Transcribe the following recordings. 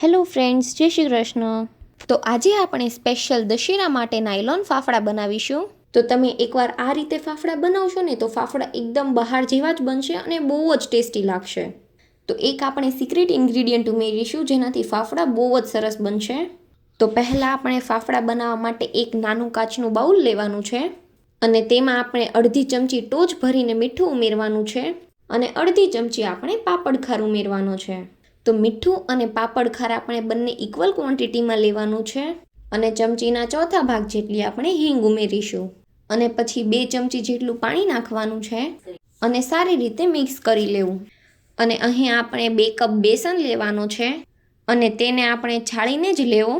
Hello friends, જય શ્રી કૃષ્ણ. તો આજે આપણે સ્પેશિયલ દશેરા માટે નાયલોન ફાફડા બનાવીશું. તો તમે એકવાર આ રીતે ફાફડા બનાવશો ને તો ફાફડા એકદમ બહાર જેવા જ બનશે અને બહુ જ ટેસ્ટી લાગશે. તો એક આપણે સિક્રેટ ઇન્ગ્રીડિયન્ટ ઉમેરીશું જેનાથી ફાફડા બહુ જ સરસ બનશે. તો પહેલાં આપણે ફાફડા બનાવવા માટે એક નાનું કાચનું બાઉલ લેવાનું છે અને તેમાં આપણે અડધી ચમચી ટોચ ભરીને મીઠું ઉમેરવાનું છે અને અડધી ચમચી આપણે પાપડ ખાર ઉમેરવાનો છે. તો મીઠું અને પાપડ ખાર આપણે બંને ઇક્વલ ક્વોન્ટિટીમાં લેવાનું છે અને ચમચીના ચોથા ભાગ જેટલી આપણે હિંગ ઉમેરીશું અને પછી 2 ચમચી જેટલું પાણી નાખવાનું છે અને સારી રીતે મિક્સ કરી લેવું. અને અહીં આપણે 2 કપ બેસન લેવાનો છે અને તેને આપણે છાળીને જ લેવો.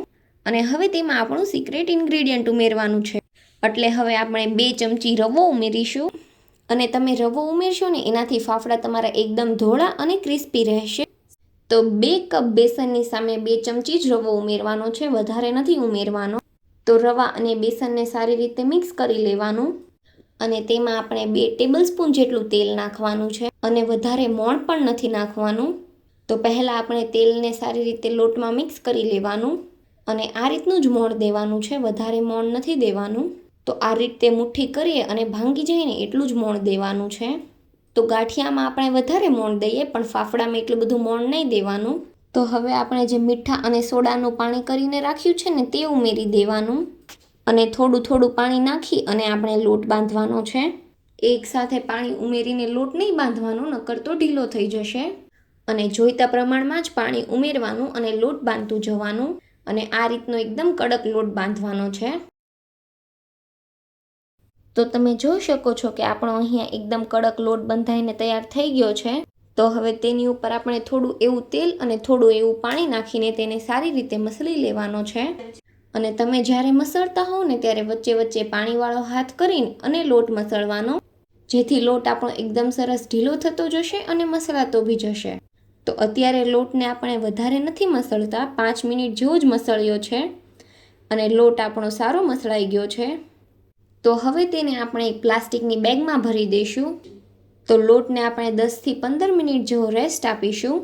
અને હવે તેમાં આપણું સિક્રેટ ઇન્ગ્રીડિયન્ટ ઉમેરવાનું છે. એટલે હવે આપણે 2 ચમચી રવો ઉમેરીશું અને તમે રવો ઉમેરશો ને એનાથી ફાફડા તમારા એકદમ ધોળા અને ક્રિસ્પી રહેશે. તો 2 કપ બેસનની સામે 2 ચમચી જ રવો ઉમેરવાનો છે, વધારે નથી ઉમેરવાનો. તો રવા અને બેસનને સારી રીતે મિક્સ કરી લેવાનું અને તેમાં આપણે 2 ટેબલસ્પૂન જેટલું તેલ નાખવાનું છે અને વધારે મોણ પણ નથી નાખવાનું. તો પહેલાં આપણે તેલને સારી રીતે લોટમાં મિક્સ કરી લેવાનું અને આ રીતનું જ મોણ દેવાનું છે, વધારે મોણ નથી દેવાનું. તો આ રીતે મુઠ્ઠી કરીએ અને ભાંગી જાય ને એટલું જ મોણ દેવાનું છે. તો ગાંઠિયામાં આપણે વધારે મોણ દઈએ પણ ફાફડામાં એટલું બધું મોણ નહીં દેવાનું. તો હવે આપણે જે મીઠા અને સોડાનું પાણી કરીને રાખ્યું છે ને તે ઉમેરી દેવાનું અને થોડું થોડું પાણી નાખી અને આપણે લોટ બાંધવાનો છે. એકસાથે પાણી ઉમેરીને લોટ નહીં બાંધવાનો, નકર તો ઢીલો થઈ જશે. અને જોઈતા પ્રમાણમાં જ પાણી ઉમેરવાનું અને લોટ બાંધતું જવાનું અને આ રીતનો એકદમ કડક લોટ બાંધવાનો છે. તો તમે જોઈ શકો છો કે આપણો અહીંયા એકદમ કડક લોટ બંધાઈને તૈયાર થઈ ગયો છે. તો હવે તેની ઉપર આપણે થોડું એવું તેલ અને થોડું એવું પાણી નાખીને તેને સારી રીતે મસળી લેવાનો છે. અને તમે જ્યારે મસળતા હોવ ને ત્યારે વચ્ચે વચ્ચે પાણીવાળો હાથ કરીને અને લોટ મસળવાનો, જેથી લોટ આપણો એકદમ સરસ ઢીલો થતો જશે અને મસળાતો બી જશે. તો અત્યારે લોટને આપણે વધારે નથી મસળતા, 5 મિનિટ જેવો જ મસળ્યો છે અને લોટ આપણો સારો મસળાઈ ગયો છે. તો હવે તેને આપણે એક પ્લાસ્ટિકની બેગમાં ભરી દઈશું. તો લોટને આપણે 10થી 15 મિનિટ જેવો રેસ્ટ આપીશું.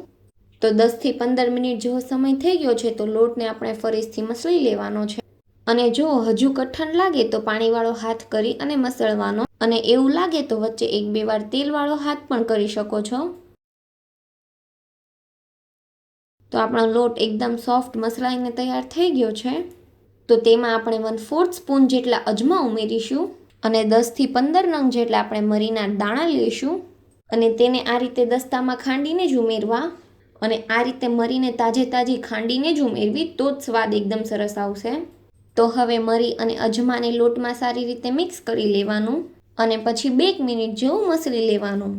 તો 10થી 15 મિનિટ જેવો સમય થઈ ગયો છે. તો લોટને આપણે ફરીથી મસળી લેવાનો છે અને જો હજુ કઠણ લાગે તો પાણીવાળો હાથ કરી અને મસળવાનો અને એવું લાગે તો વચ્ચે 1-2 વાર તેલવાળો હાથ પણ કરી શકો છો. તો આપણો લોટ એકદમ સોફ્ટ મસળાઈને તૈયાર થઈ ગયો છે. તો તેમાં આપણે 1/4 સ્પૂન જેટલા અજમા ઉમેરીશું અને 10થી 15 નંગ જેટલા આપણે મરીના દાણા લઈશું અને તેને આ રીતે દસ્તામાં ખાંડીને જ ઉમેરવા. અને આ રીતે મરીને તાજી ખાંડીને જ ઉમેરવી, તો જ સ્વાદ એકદમ સરસ આવશે. તો હવે મરી અને અજમાને લોટમાં સારી રીતે મિક્સ કરી લેવાનું અને પછી 2 મિનિટ જેવું મસળી લેવાનું.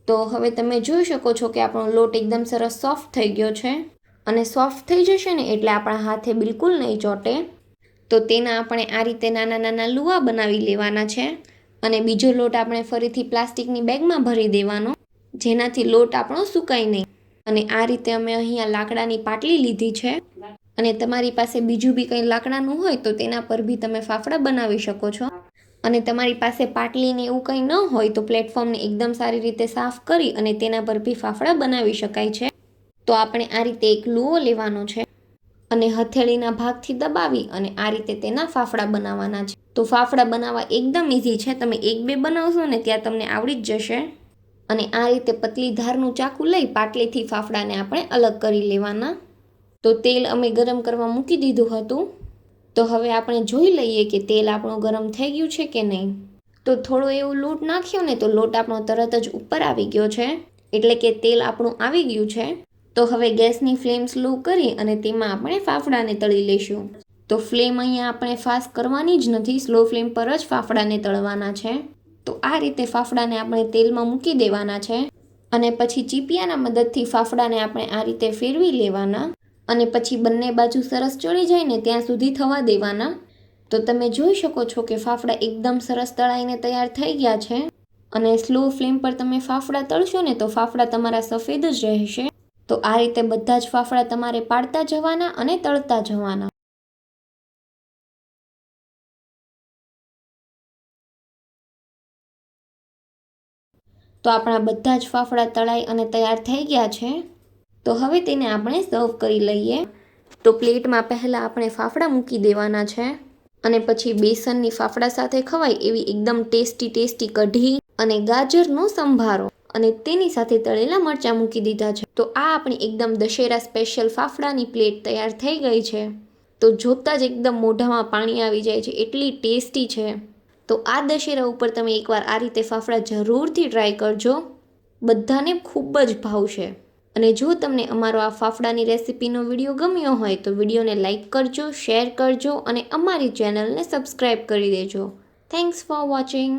તો હવે તમે જોઈ શકો છો કે આપણો લોટ એકદમ સરસ સોફ્ટ થઈ ગયો છે અને સોફ્ટ થઈ જશે ને એટલે આપણા હાથે બિલકુલ નહીં ચોંટે. તો તેના આપણે આ રીતે નાના નાના લુવા બનાવી લેવાના છે અને બીજો લોટ આપણે ફરીથી પ્લાસ્ટિકની બેગમાં ભરી દેવાનો, જેનાથી લોટ આપણો સુકાય નહીં. અને આ રીતે અમે અહીંયા લાકડાની પાટલી લીધી છે અને તમારી પાસે બીજું બી કંઈ લાકડાનું હોય તો તેના પર બી તમે ફાફડા બનાવી શકો છો. અને તમારી પાસે પાટલીને એવું કંઈ ન હોય તો પ્લેટફોર્મને એકદમ સારી રીતે સાફ કરી અને તેના પર બી ફાફડા બનાવી શકાય છે. તો આપણે આ રીતે એક લુવો લેવાનો છે અને હથેળીના ભાગથી દબાવી અને આ રીતે તેના ફાફડા બનાવવાના છે. તો ફાફડા બનાવવા એકદમ ઇઝી છે, તમે 1-2 બનાવશો ને ત્યાં તમને આવડી જ જશે. અને આ રીતે પતલી ધારનું ચાકુ લઈ પાટલીથી ફાફડાને આપણે અલગ કરી લેવાના. તો તેલ અમે ગરમ કરવા મૂકી દીધું હતું. તો હવે આપણે જોઈ લઈએ કે તેલ આપણું ગરમ થઈ ગયું છે કે નહીં. તો થોડો એવું લોટ નાખ્યો ને તો લોટ આપણો તરત જ ઉપર આવી ગયો છે, એટલે કે તેલ આપણું આવી ગયું છે. તો હવે ગેસની ફ્લેમ સ્લો કરી અને તેમાં આપણે ફાફડાને તળી લઈશું. તો ફ્લેમ અહીંયા આપણે ફાસ્ટ કરવાની જ નથી, સ્લો ફ્લેમ પર જ ફાફડાને તળવાના છે. તો આ રીતે ફાફડાને આપણે તેલમાં મૂકી દેવાના છે અને પછી ચીપિયાના મદદથી ફાફડાને આપણે આ રીતે ફેરવી લેવાના અને પછી બંને બાજુ સરસ ચડી જાય ને ત્યાં સુધી થવા દેવાના. તો તમે જોઈ શકો છો કે ફાફડા એકદમ સરસ તળાઈને તૈયાર થઈ ગયા છે. અને સ્લો ફ્લેમ પર તમે ફાફડા તળશો ને તો ફાફડા તમારા સફેદ જ રહેશે. તો આ રીતે બધા જ ફાફડા તમારે પાડતા જવાના અને તળતા જવાના. તો આપણા બધા જ ફાફડા તળાઈ અને તૈયાર થઈ ગયા છે. તો હવે તેને આપણે સર્વ કરી લઈએ. તો પ્લેટમાં પહેલાં આપણે ફાફડા મૂકી દેવાના છે અને પછી બેસનની ફાફડા સાથે ખવાય એવી એકદમ ટેસ્ટી કઢી અને ગાજરનો સંભારો અને તેની સાથે તળેલા મરચાં મૂકી દીધા છે. તો આ આપણી એકદમ દશેરા સ્પેશિયલ ફાફડાની પ્લેટ તૈયાર થઈ ગઈ છે. તો જોતાં જ એકદમ મોઢામાં પાણી આવી જાય છે, એટલી ટેસ્ટી છે. તો આ દશેરા ઉપર તમે એકવાર આ રીતે ફાફડા જરૂરથી ટ્રાય કરજો, બધાને ખૂબ જ ભાવશે. અને જો તમને અમારો આ ફાફડાની રેસિપીનો વિડીયો ગમ્યો હોય તો વિડીયોને લાઇક કરજો, શેર કરજો અને અમારી ચેનલને સબસ્ક્રાઈબ કરી દેજો. Thanks for watching.